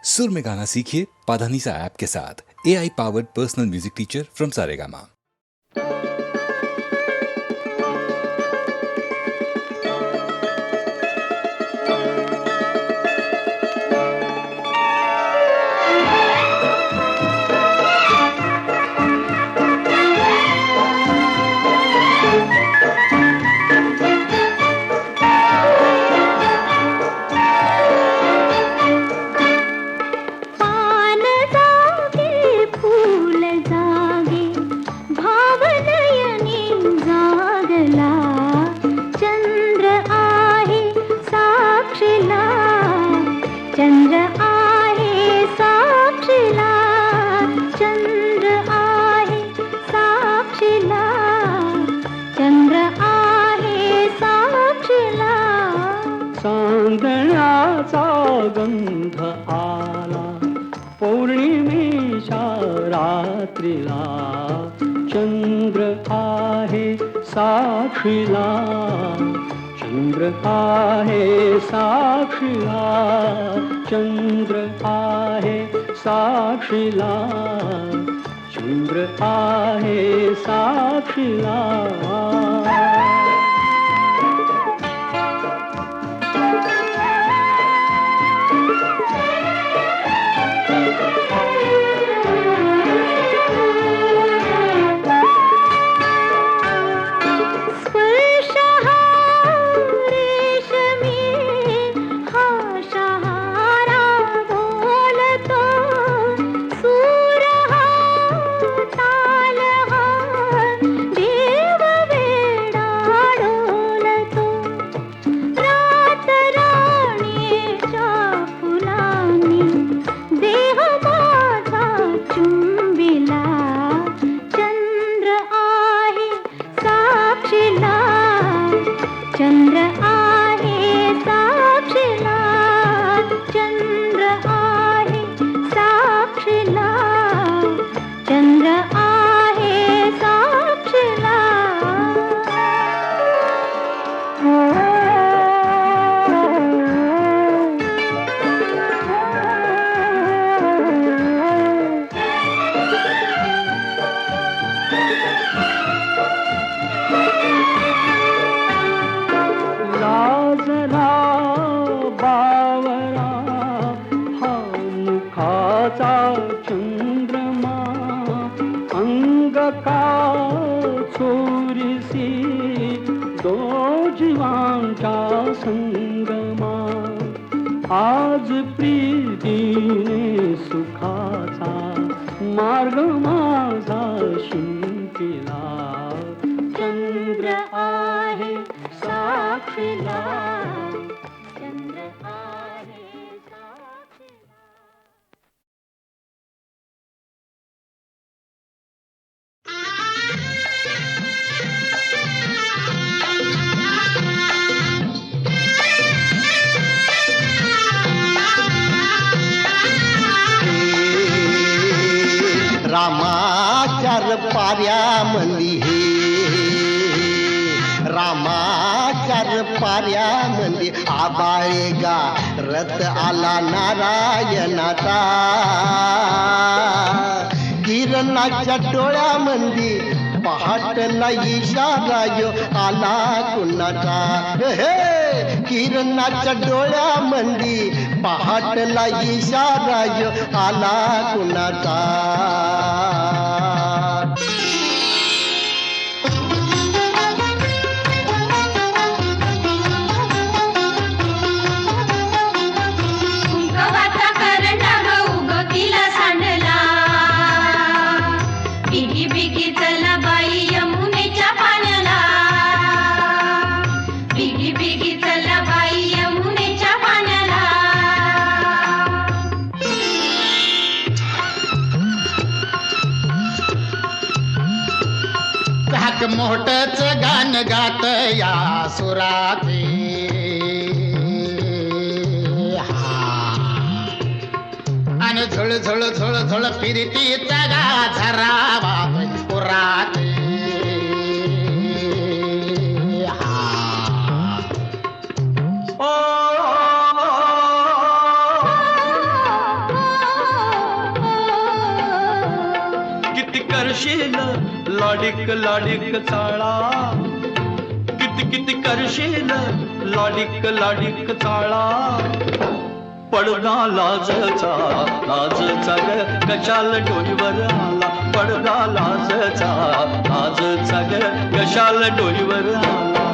सुर में गाना सीखिए पाधानीसा ऐप के साथ। AI powered personal music teacher from Saregama. चांदण्याचा गंध आला पौर्णिमेच्या रात्रीला, चंद्र आहे साक्षीला, चंद्र आहे साक्षीला, चंद्र आहे साक्षीला, चंद्र आहे साक्षीला. चंद्रमा अंग का चोरीसी दो जीवांचा संगमा, आज प्रीतीने सुखाचा मार्ग माझा शिंपिला. चंद्र आहे साक्षीला, चंद्र आहे साक्षीला. रामाचार पाऱ्यामंदी हे, रामाचार पाऱ्यामंदी आबाळे गा रथ आला नारायणाचा. किरणाच्या डोळ्यामंदी पहाटला इशारा यो आला कुणाचा. हे किरणाच्या डोळ्यामंदी पहाटला इशारा यो आला कुणाचा. मोठच गान गात या सुराचे, आणि झुळ झुळ झुळ झुळ फिरतीचा गा झरावा पुराते. ओ करशील लाडिक लाडिक चाळा, किती किती करशील लाडिक लाडिक चाळा. पडदा लाजचा लाजचा ग कशाला डोईवर आला, पडदा लाजचा लाजचा ग कशाला डोईवर आला.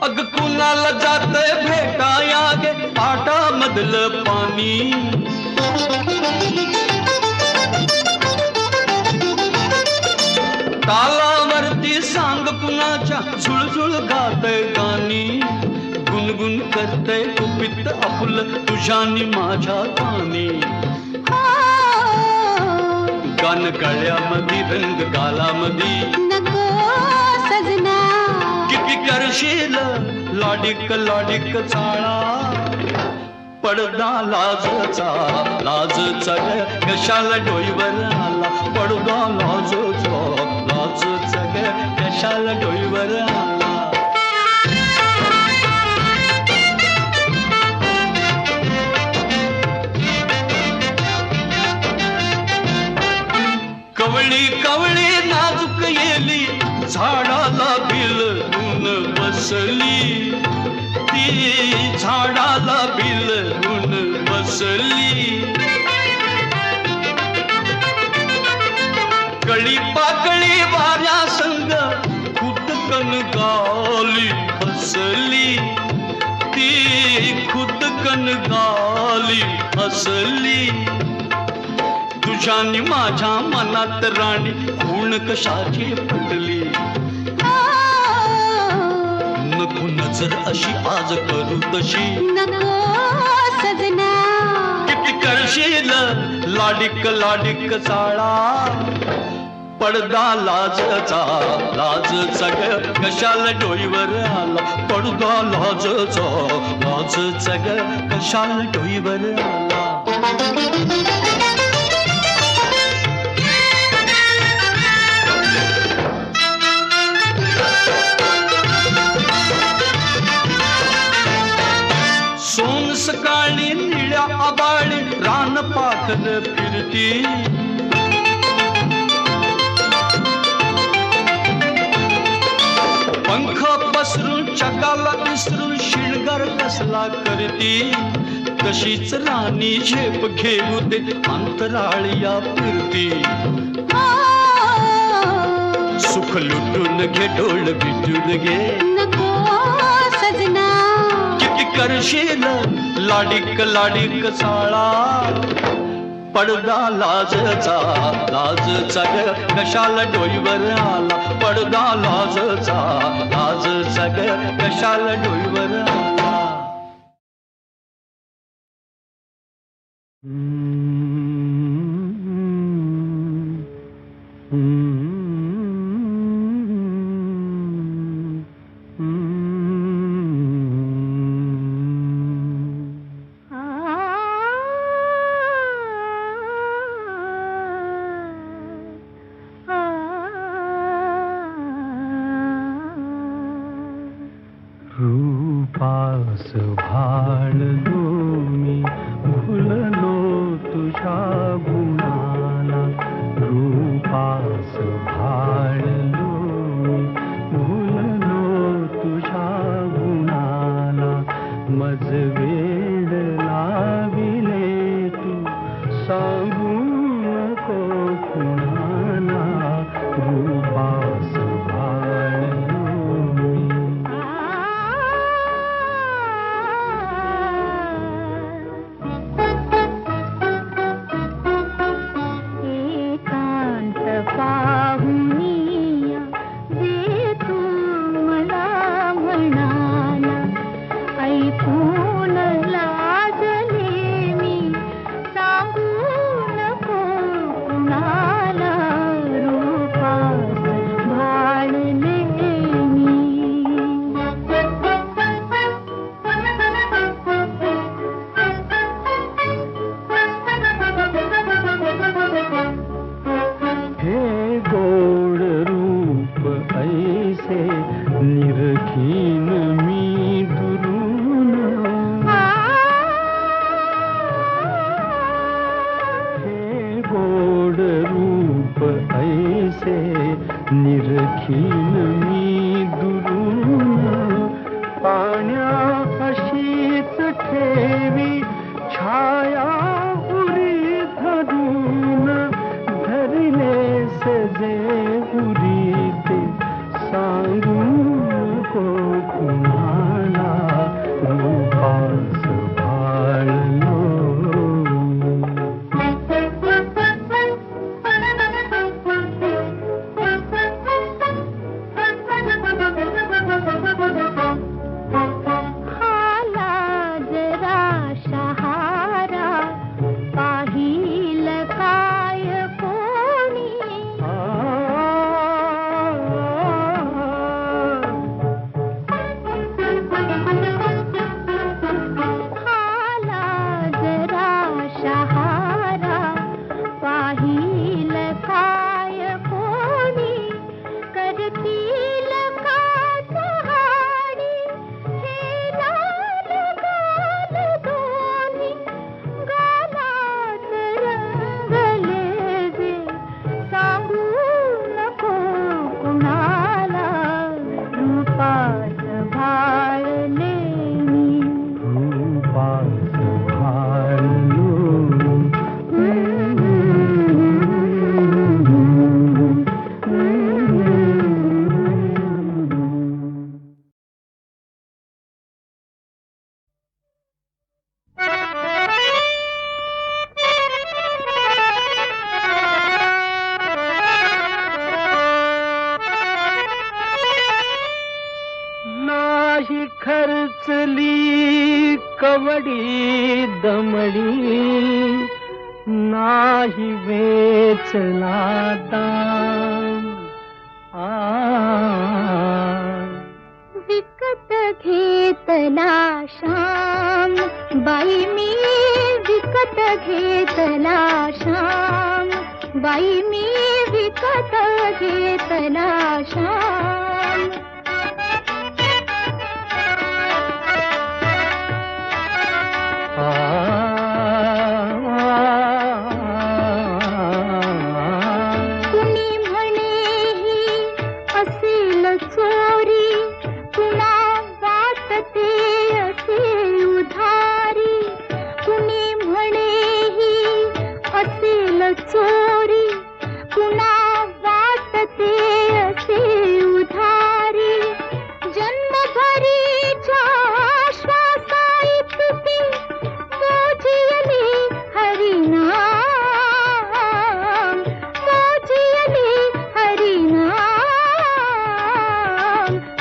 अग कुणाला जातंय भेटाया गे पाटा मधलं पाणी, तालावरती सांग कुणाच्या झुळझुळ गातय गाणी, गुणगुण करतय कुपित आपुल तुझ्यानी माझ्या कानी. गान गळ्यामध्ये रंग गालामध्ये नको सजना, किती करशील लाडिक लाडिक चाळा. पडदा लाजचा लाजचा ग कशाला डोईवर आला, पडदा लाजचा लाजचा ग कशाला डोईवर आला. कवळी कवळी नाजूक येली झाडाला भिलून बसली, ती झाडाला भिलून बसली. कळी पाकळी वाऱ्या संग खुदकन गाली हसली, ती खुदकन गाली हसली. तुझ्यानी माझ्या मनात राणी खूण कशाची पटली. नको नजर अशी आज करू तशी, नको सजना, किती करशील लाडिक लाडिक चाळा. पडदा लाजचा लाजचा ग कशाला डोईवर आला, पडदा लाजचा लाजचा ग कशाला डोईवर आला. सोन सकाळी निळ्या आबाळी रान पाखर फिरती, पंख पसरून चकाला विसरून शिणगार कसला करती. तशीच राणी झेप घेऊ दे अंतराळिया फिरती. सुख लुटून घे डोळ बिटून घे, नको सजना, किती करशील लाडिक लाडिक चाळा. पडदा लाजचा लाजचा ग कशाला डोईवर आला, पडदा लाजचा लाजचा ग कशाला डोईवर आला. रूपास भाळलो मी भुललो तुझ्या गुणाला, रूपास भाळलो मी भुललो तुझ्या गुणाला. मज वेड लाविले तू सांगू नको कुणाला, रूपास भाळलो मी. दमडी नाही वेचला दाम विकत घेतला श्याम बाई मी विकत घेतला श्याम बाई मी विकत घेतला श्याम कुणी म्हणे ही असेल चोरी कुणा वाटते असे उधारी कुणी म्हणे ही असेल चोरी कुणा वाटते असे उधारी जन्मभरीच्या श्वासा इतकी मोजियली हरिनाम मोजियली हरिनाम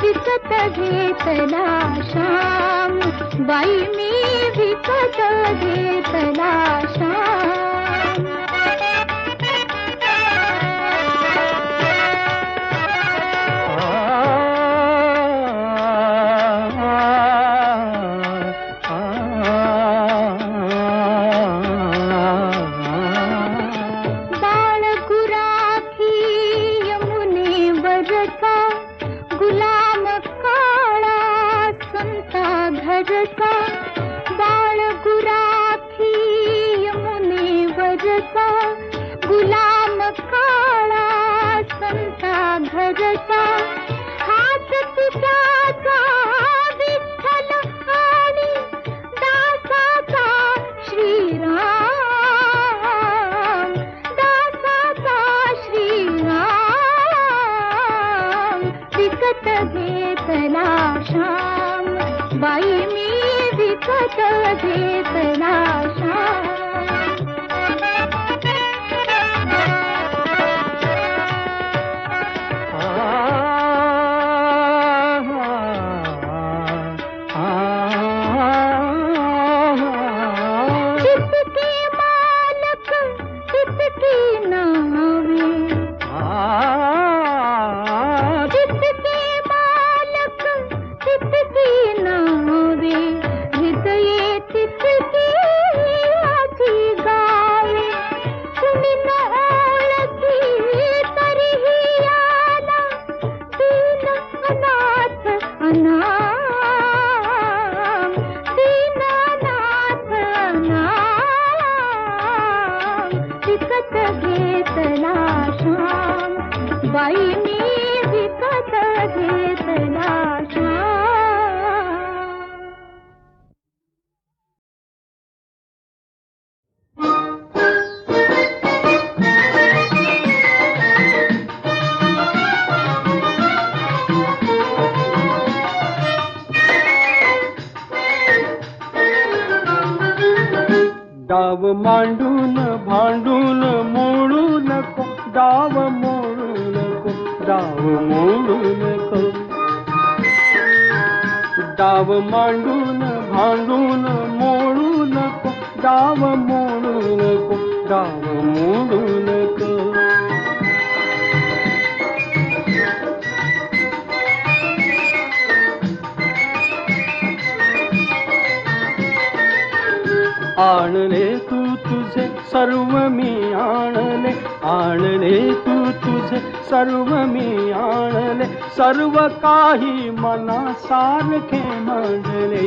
विकत घेतला श्याम बाई मी विकत घेतला श्याम बाळ गुराखी यमुनेवरचा गुलाम काळा संता घरचा हात तुझ्याचा विठ्ठल आणि दासाचा श्रीराम दासाचा श्रीराम विकत घेतला श्याम बाई मी विकत घेतला श्याम जितके मालक तितकी नावे जितके मालक तितकी नावे हृदये तितकी आजी गावे कुणी न ओळखी तरीही आला दीन अनाथ अनाम दीन अनाथ अनाम विकत घेतला श्याम बाई मी विकत घेतला श्याम डाव मांडून भांडून मोडू नको डाव मोडू नको डाव मोडू नको डाव मांडून भांडून मोडू नको डाव मोडू नको डाव मोडू नको आणले तू तुझे सर्व मी आणले आणले तू तुझे सर्व मी आणले सर्व काही मनासारखे मांडले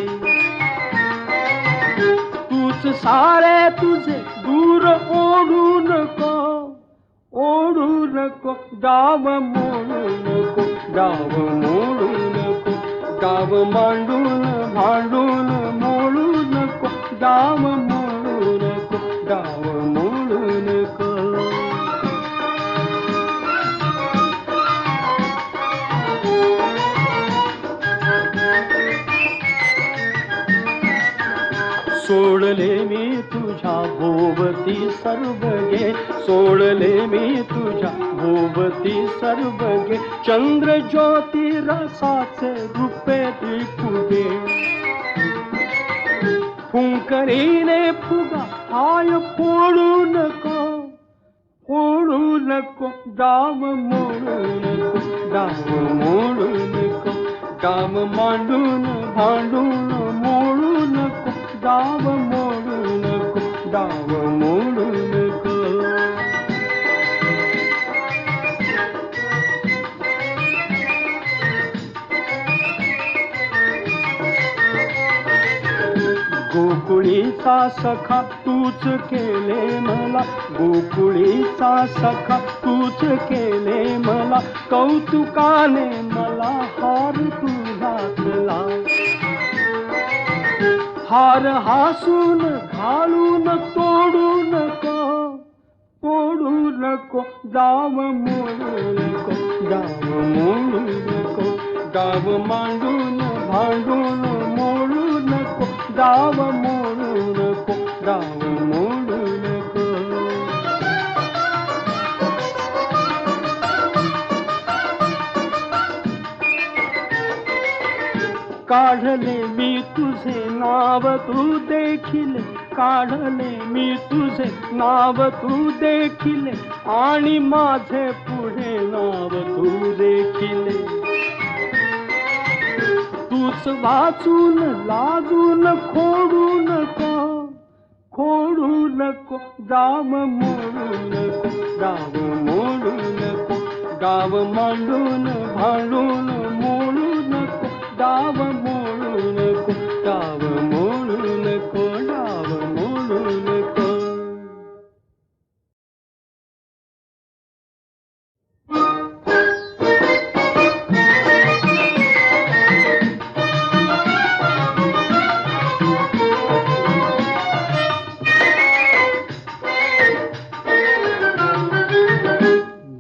तूच सारे तुझे दूर ओढू नको डाव मोडू नको डाव मोडू नको डाव मांडून भांडून मोडू नको डाव मोडू नको डाव मोडू नको सोडले मी तुझ्या भोवती सर्व गे सोडले मी तुझ्या भोवती सर्व गे चंद्र ज्योती रसाचे रूपे ती फुगे फुंकरीने फुगा हाय फोडू नको, फोडू नको, डाव मोडू नको, डाव मोडू नको, डाव मांडून भांडून मोडू नको, डाव मोडू नको, डाव मोडू नको. गोकुळीचा सखा तूच केले मला, गोकुळीचा सखा तूच केले मला, कौतुकाने मला हार तू घातला. हार हासून घालून तोडू नको, तोडू नको, डाव मोडू नको, डाव मोडू नको, डाव मांडून भांडून मोडू नको, डाव मोडू नको, डाव मोडू नको. काढले मी तुझे नाव तू देखील, काढले मी तुझे नाव तू देखील, आणि माझे पुढे नाव तू देखील. तूच वाचून लाजून खोडू नको, खोडू नको, डाव मोडू नको, डाव मोडू नको, डाव मांडून भांडून मोडू नको, डाव मोडू नको, डाव मोडू नको, डाव मोडू नको.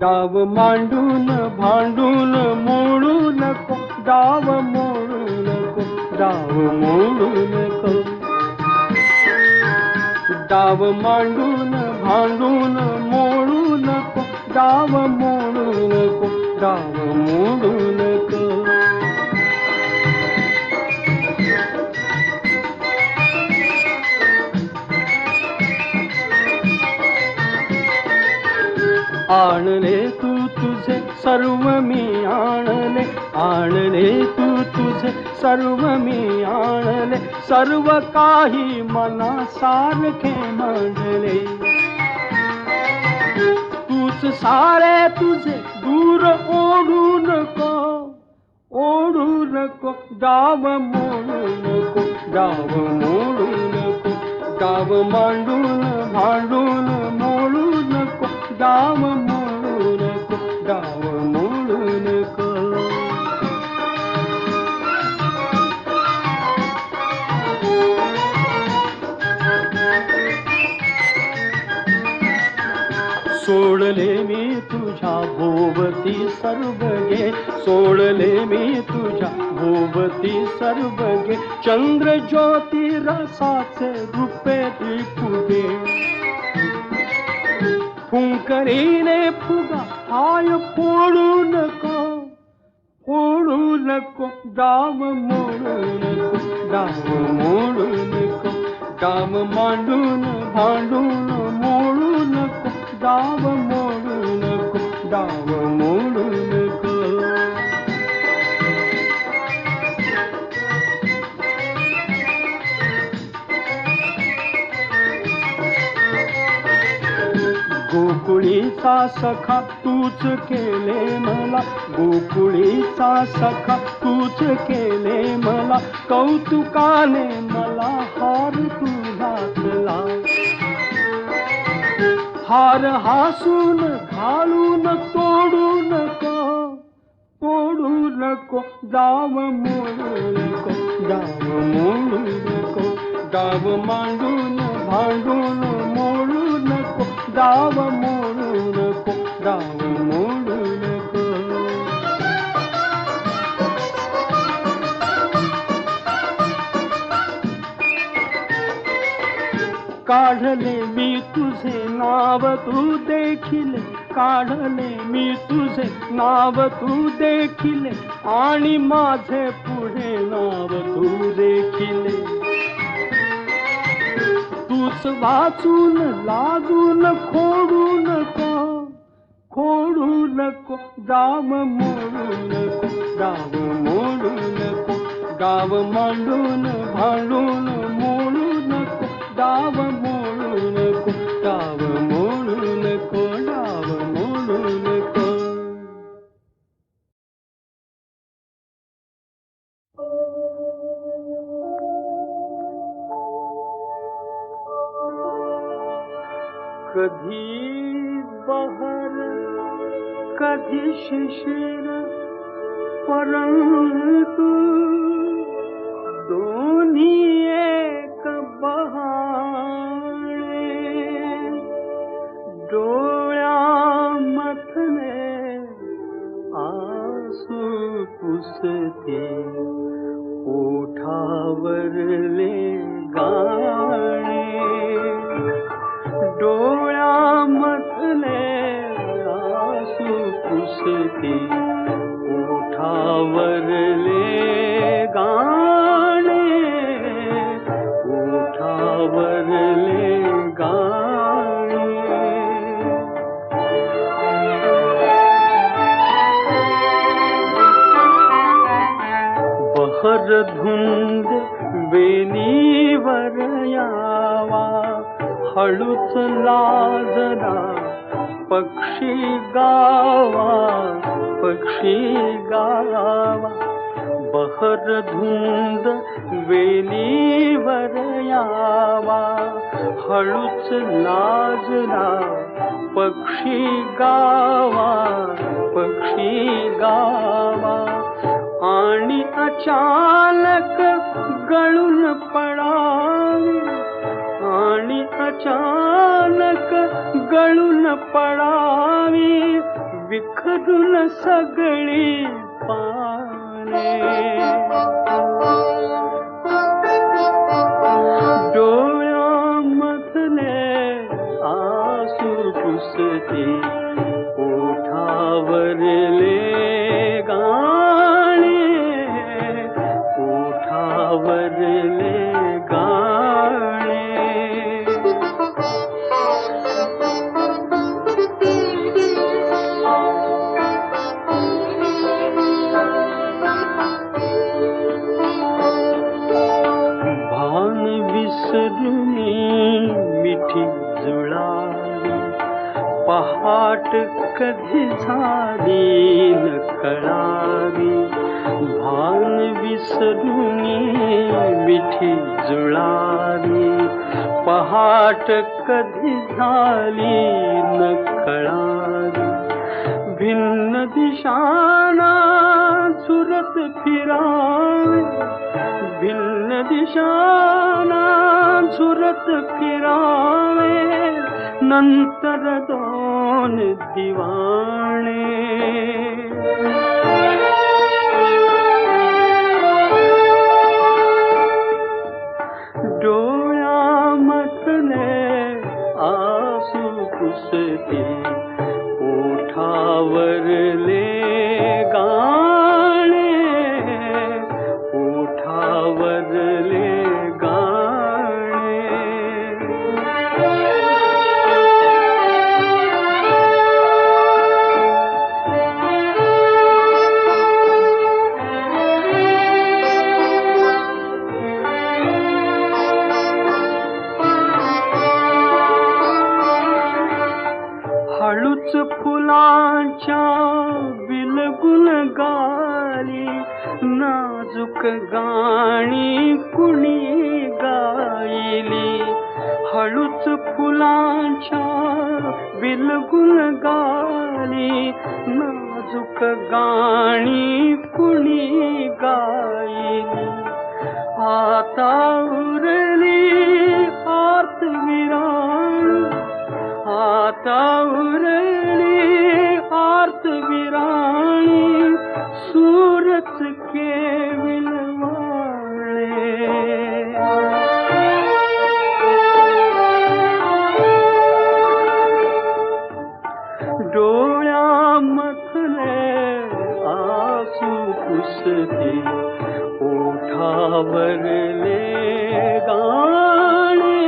डाव मांडून भांडून मोडू नको, डाव मोडू नको, डाव मोडू नको. डाव मांडून भांडून मोडू नको, डाव मोडू नको, डाव मोडू नको. आणले तू तुझे सर्व मी आणले, आणले तू तुझे सर्व मी आणले, सर्व काही मनासारखे मांडले. तूच सारे तुझे दूर ओढू नको, ओढू नको, डाव मोडू नको, डाव मोडू नको, डाव मांडून भांडून मोडू नको, डाव मोडू नको, डाव मोडू नको. सोडले मी तुझ्या भोवती सर्व गे, सोडले मी तुझ्या भोवती सर्व गे, चंद्र ज्योती रसाचे रूपे त्रिपुगे. फुंकरीने फुगा हाय फोडू नको, फोडू नको, डाव मोडू नको, डाव मोडू नको, डाव मांडून भांडून मोडू नको, डाव मोडू नको, डाव मोडू नको. गोकुळीचा सखा तूच केले मला, गोकुळीचा सखा तूच केले मला, कौतुकाने मला हार तू घातला. हार हासून घालून तोडू नको, तोडू नको, डाव मोडू नको, डाव मोडू नको, डाव मांडून भांडून मोडू नको, डाव मोडू नको, डाव मोडू नको. काढले मी तुझे नाव तू देखील, काढले मी तुझे नाव तू देखील, आणि माझे पुढे नाव तू देखील. तूच वाचून लाजून खोडू नको, खोडू नको, गाव मोडू नको, गाव मोडू नको, गाव मांडून भांडून मोडू नको, गाव मोडू नको, गाव मोडू नको, गाव मोडू नको. कधी बहर कधी शिशिर परंतु दोन्ही एक बहाणे, डोळ्यामधले आसू पुसते ओठावरले गाणे, डोळ्यामधले आसू पुसते ओठावरले गाणे, ओठावरले गाणे. बहर धुंद वेणीवर यावा, हळूच लाजरा पक्षी गावा, पक्षी गावा. बहर धुंद वेणीवर यावा, हळूच लाजरा पक्षी गावा, पक्षी गावा. आणि अचानक गळून पडावी, आणि अचानक गळून पडावी, विखरून सगळी पाने. डोळ्यामधले आसू पुसते ओठावरले गाणे, ओठावरले गाणे. भान विसरुनी मिठी जुळावी, पहाट कधी झाली न कळावी. भान विसरुनी मिठी जुळावी, पहाट कधी झाली न कळावी. भिन्न दिशांना झुरत फिरावे, भिन्न दिशांना झुरत फिरावे, नंतर दोन दिवाणे. डोळ्यामधले आसू पुसते ओठावरले गाणे, ओठावरले गाणे. हळूच फुलांच्या बिलगुन गाली, नाजूक गाणी कुणी गायली. हळूच फुलांच्या बिलगुन गाली, नाजूक गाणी कुणी गायली. आता उरली आत विराणी, आता उरली आर्त विराणी, सूरच केविल वाळे. डोळ्यामधले आसू पुसते ओठावरले गाणे,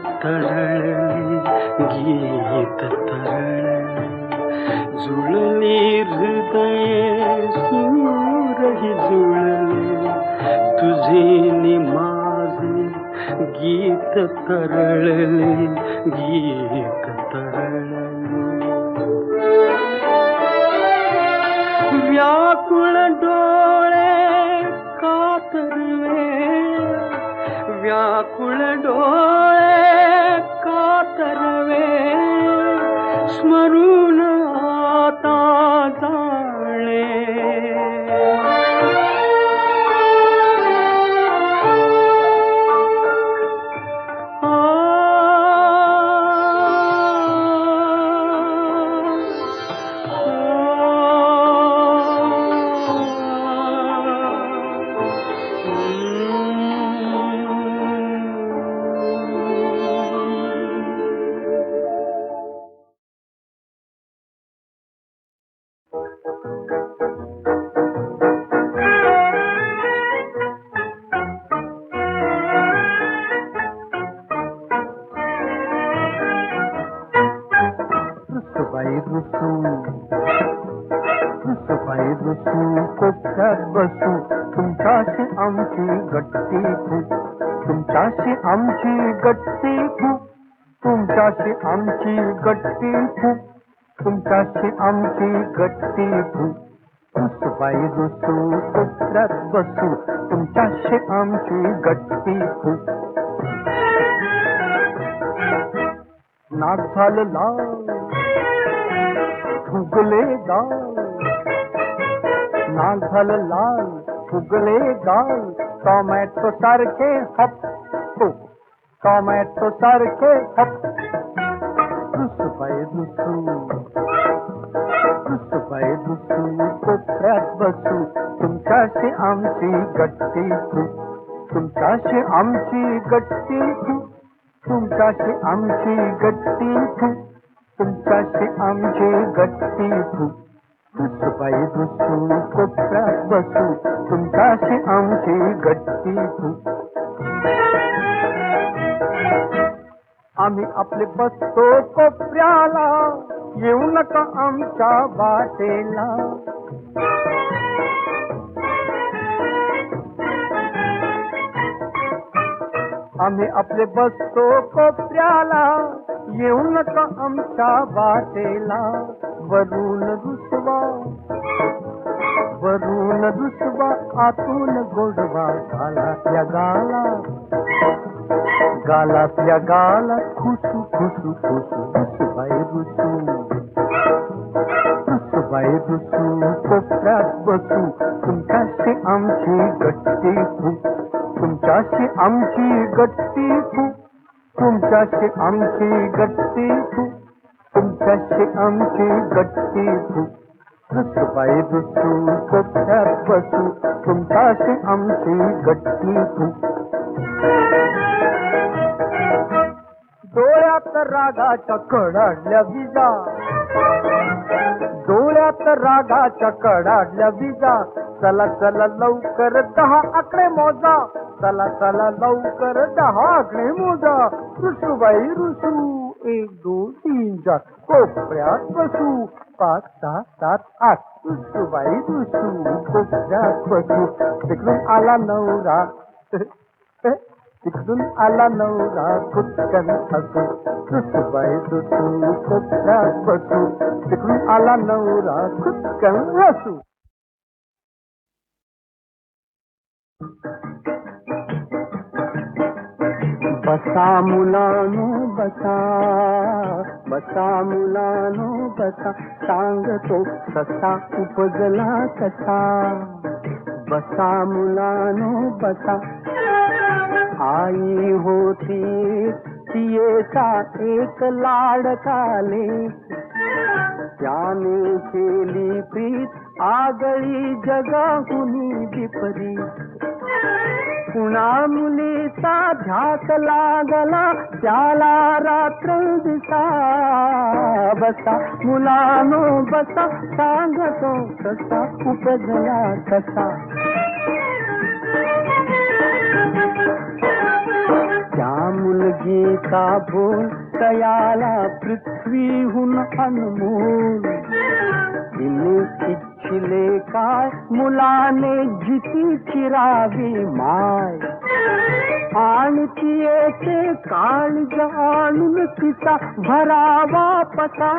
तरळली गीत तरळली जुळली हृदये सूरही जुळले तुझे नि माझे गीत तरळले गीत तरळले व्याकुळ डोळे कातरवे व्याकुळ डोळे कातरवे स्मरून आता जाणे कोपऱ्यात बसू तुमच्याशी आमची गट्टी खूप तुमच्याशी आमची गट्टी खूप तुमच्याशी आमची गट्टी खूप तुमच्याशी आमची गट्टी खूप रुसूबाई रुसू कोपऱ्यात बसू तुमच्याशी आमची गट्टी खूप नाक झालं लाल फुगले गाल नाक झालं लाल फुगले गाल टोमॅटो सारखे हप्पो टोमॅटो सारखे हप रुसूबाई रुसू रुसूबाई रुसू कोपऱ्यात बसू तुमच्याशी आमची गट्टी खूप तुमच्याशी आमची गट्टी खूप तुमच्याशी आमची गट्टी खूप तुमच्याशी आमची गट्टी खूप रुसूबाई रुसू कोपऱ्यात बसू तुमच्याशी आमची गट्टी खूप आम्ही आपले बसतो कोपऱ्याला येऊ नका आमच्या वाटेला आम्ही आपले बसतो कोपऱ्याला येऊ नका आमच्या वाटेला वरून रुसवा आतून गोडवा गालातल्या गाला खुसू खुसू खुसू रुसूबाई रुसू रुसूबाई रुसू कोपऱ्यात बसू तुमच्याशी आमची गट्टी खूप तुमच्याशी आमची गट्टी खूप तुमच्याशी आमची गट्टी खूप तुमच्याशी आमची गट्टी खूप रुसूबाई रुसू कोपऱ्यात बसू तुमच्याशी आमची गट्टी खूप डोळ्यात रागाच्या कडाडल्या विजा डोळ्यात रागाच्या कडाडल्या विजा चला चला लवकर 10 आकडे मोजा चला चला लवकर 10 आकडे मोजा रुसूबाई रुसू 1 2 3 4 कोपऱ्यात बसू 5 6 7 8 रुसूबाई रुसू कोपऱ्यात बसू तिकडून आला नवरा तिकडून आला नवरा खुदकन हसू रुसूबाई रुसू कोपऱ्यात बसू तिकडून आला नवरा खुदकन हसू बसा मुलानो बसा बसा मुलानो बसा सांगतो कसा उपजला कसा बसा मुलानो बसा आई होती तियेचा एक लाडकाले त्याने केली प्रीत आगळी जगाहुनी विपरीत पुन्हा मुलीचा ध्यास लागला त्याला रात्र दिसा बसा मुलानो बसा सांगतो कसा उपजला कसा त्या मुलगी गीता बोल तयाला पृथ्वीहून अनमोल तिने इच्छिले काय मुलाने जिती चिरावी माय आणि ती येते काळज आणून तिचा भरावा पसा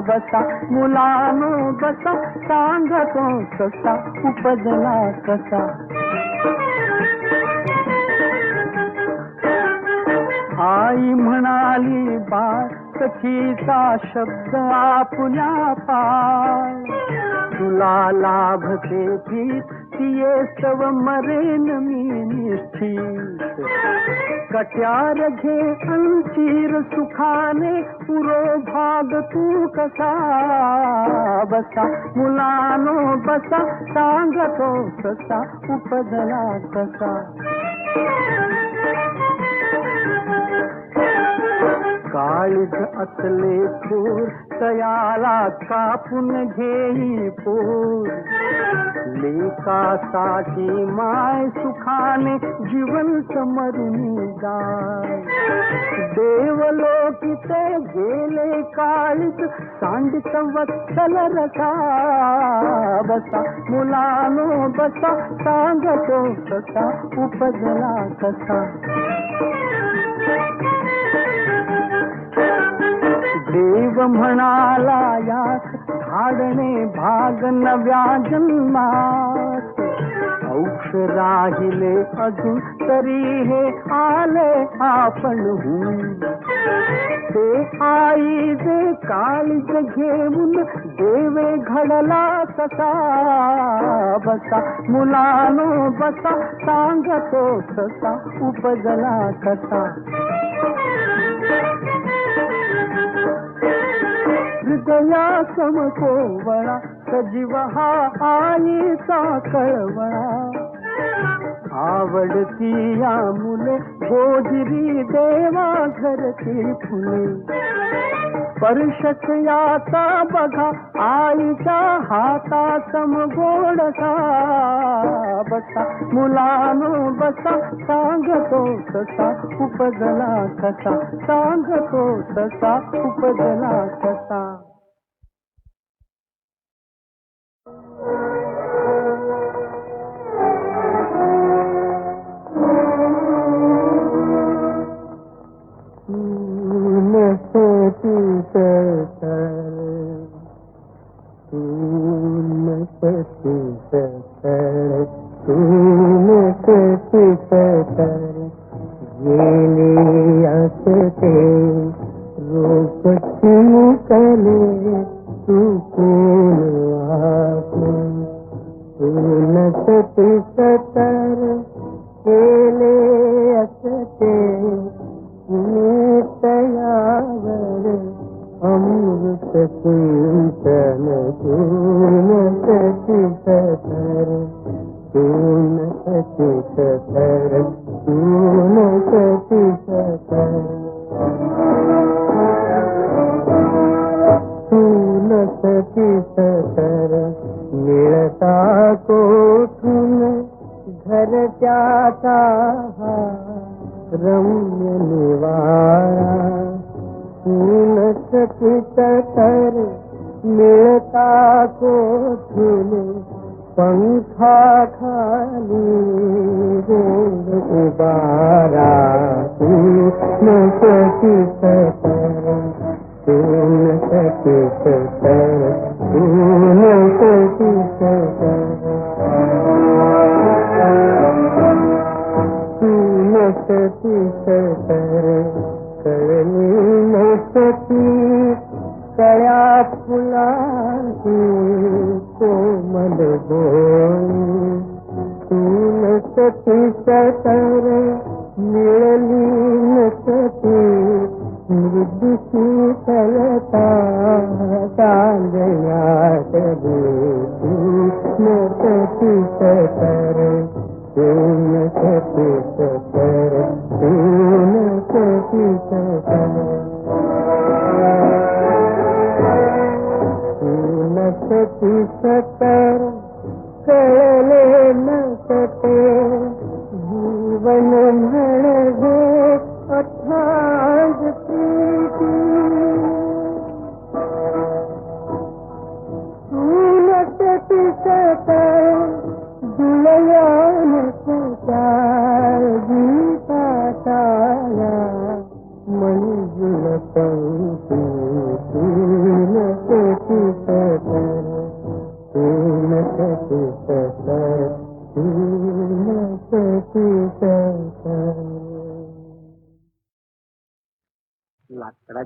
बसा मुलानो बसा सांगतो कसा उपजला कसा आई म्हणाली बाळ सखीचा शब्द आपुल्या पाय तुला लाभते प्रीत तिये सव मरेन मी निश्चित कट्यार घे अंचीर सुखाने पुरो भाग तू कसा बसा मुलानो बसा सांगतो कसा उपजला कसा काळीज असले थोर तयाला कापून घेई पोर लेकासाठी माय सुखाने जीवन समरुनी जाय देवलोकिते गेले काळीज सांडित वत्सल रसा बसा मुलानो बसा सांगतो कसा उपजला कसा देव म्हणाला यास धाडणे भाग नव्या जन्मात औक्ष राहिले अजून तरी हे आले आपणहून ते आई जे काळीज घेऊन देवे घडला कसा बसा मुलानो बसा सांगतो कसा उपजला कसा हृदया समकोवळा सजीव हा आईचा कळवळा आवडती या मुले गोजिरी देवा घरची फुले स्पर्शच याचा बघा आईच्या हाता समगोडसा बसा मुलानो बसा सांगतो तसा उपजला कसा सांगतो तसा उपजला कसा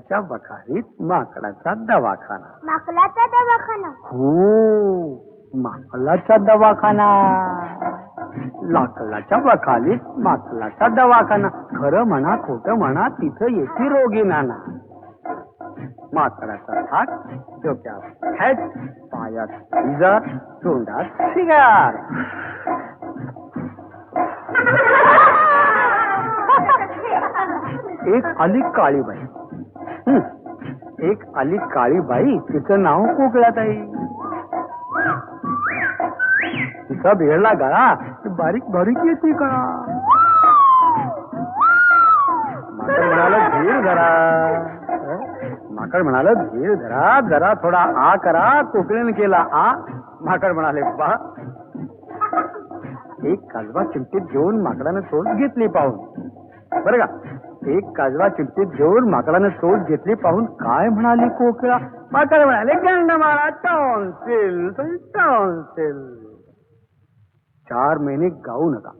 माकडाच्या बखारीत माकडाचा दवाखाना. माकलाचा दवाखाना. हो, माकडाचा दवाखाना. लाकडाच्या बखालीत माकडाचा दवाखाना. खरं म्हणा खोटं म्हणा तिथं येते रोगी नाना. माकडाचा थाट, डोक्यात हॅट, पायात इजार, तोंडात शिगार. एक आली काळीबाई. एक आली काळीबाई, तिचं नाव कोकिळाताई. तिचा भेडला गळा बारीक बारीक येते का. माकड म्हणाल धीर धरा. माकड म्हणाल धीर धरा, जरा थोडा आ करा. कोकिळीने केला आ. माकड म्हणाले बा. एक काजवा चिमटीत घेऊन माकडानं चोच घेतली पाहून. बरं का, एक काजवा चिमटीत घेऊन माकडानं चोच घेतली पाहून काय म्हणाली कोकिळा. माकड म्हणाले गंडमाळा टॉन्सिल टॉन्सिल. 4 महिने गाऊ नका.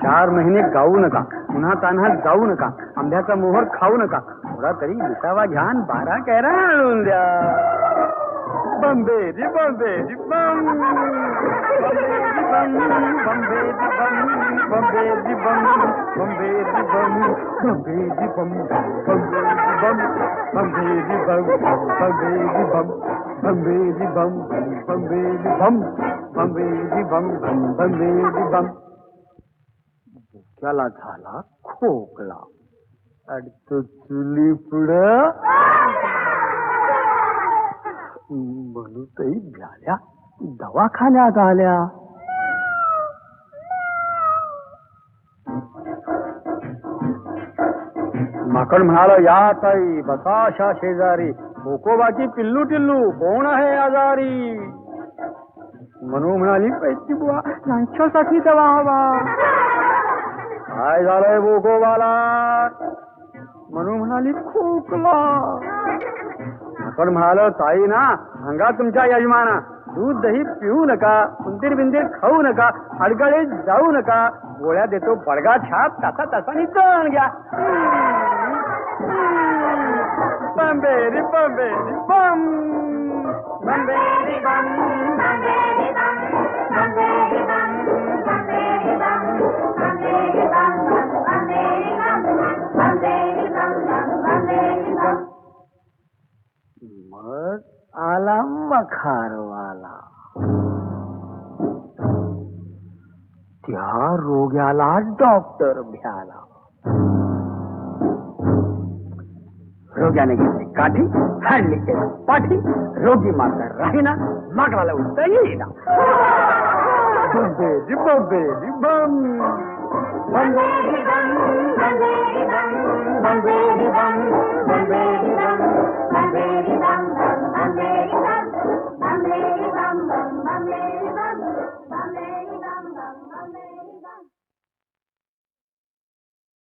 4 महिने गाऊ नका. पुन्हा तान्हात जाऊ नका. आंब्याचा मोहर खाऊ नका. थोडा तरी विसावा घ्यान 12 कॅरा आणून द्या. बंबेरी बंबेरी बम. बंबेरी बम. बंबेरी बम. बंबेरी बम. बंबेरी बम. बंबेरी बम. बंबेरी बम. बंबेरी बम. बंबेरी बम. बंबेरी बम. बंबेरी बम. बंबेरी बम. भुक्याला झाला खोकला. अडतो चुली पुढं म्हणूनही भ्याल्या दवाखान्यात आल्या. माकड म्हणाला या ताई बसा अशा शेजारी. भोकोबाची पिल्लू टिल्लू कोण आहे आजारी. मनू म्हणाली पैकी बुवा यांच्यासाठी दवा हवा. काय झालंय भोकोबाला. मनू म्हणाली खोकला. माकड म्हणाल ताई ना सांगा तुमच्या यजमाना. दूध दही पिऊ नका. उंदीर बिंदीर खाऊ नका. अडगळे जाऊ नका. गोळ्या देतो बडगा छाप. तासा तासानी तण घ्या. बंबेरी बंबेरी बम. बंबेरी बम. बंबेरी बम. बंबेरी बम. बंबेरी बम. बंबेरी बम. बंबेरी बम. बंबेरी बम. बंबेरी बम. मग आला मखारवाला. त्या रोग्याला डॉक्टर भ्याला. रोग्याने घेतली काठी, हाडली केली पाठी. रोगी मात्र राहीना. माकडाला उठता येईना. बंबेरी बंबेरी बम. बंबेरी बम. बंबेरी बम. बंबेरी बम.